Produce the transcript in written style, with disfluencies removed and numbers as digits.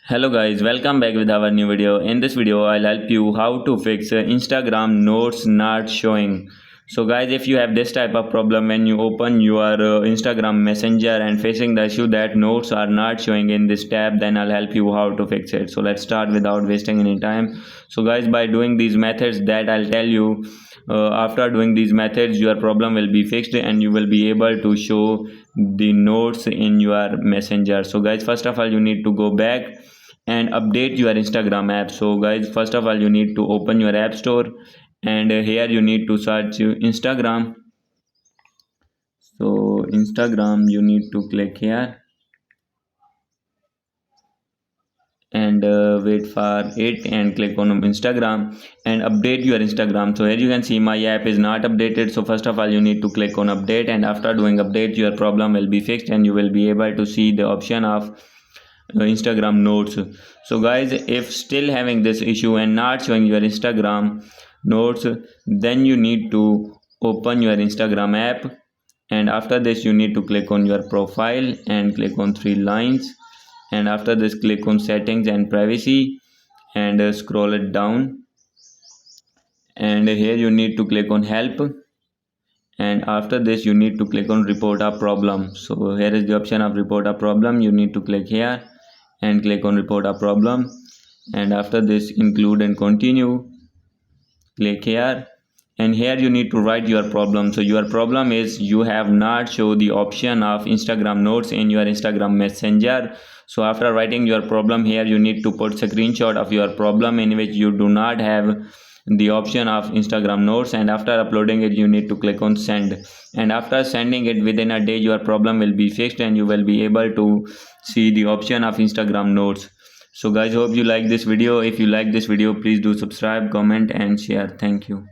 Hello guys, welcome back with our new video. In this video, I'll help you how to fix Instagram notes not showing. So guys, if you have this type of problem when you open your Instagram messenger and facing the issue that notes are not showing in this tab, then I'll help you how to fix it. So let's start without wasting any time. So guys, by doing these methods that I'll tell you, after doing these methods, your problem will be fixed and you will be able to show the notes in your messenger. So guys, first of all, you need to go back and update your Instagram app. So guys, first of all, you need to open your app store, and here you need to search Instagram. So Instagram, you need to click here and wait for it and click on Instagram and update your Instagram. So here you can see my app is not updated. So first of all, you need to click on update, and after doing update, your problem will be fixed and you will be able to see the option of Instagram notes. So guys, if still having this issue and not showing your Instagram notes, then you need to open your Instagram app, and after this you need to click on your profile and click on three lines, and after this click on settings and privacy, and scroll it down, and here you need to click on help, and after this you need to click on report a problem. So here is the option of report a problem. You need to click here and click on report a problem, and after this include and continue, click here, and here you need to write your problem. So your problem is you have not show the option of Instagram notes in your Instagram messenger. So after writing your problem, here you need to put screenshot of your problem in which you do not have the option of Instagram notes, and after uploading it you need to click on send, and after sending it within a day your problem will be fixed and you will be able to see the option of Instagram notes. So guys, hope you like this video. If you like this video, please do subscribe, comment and share. Thank you.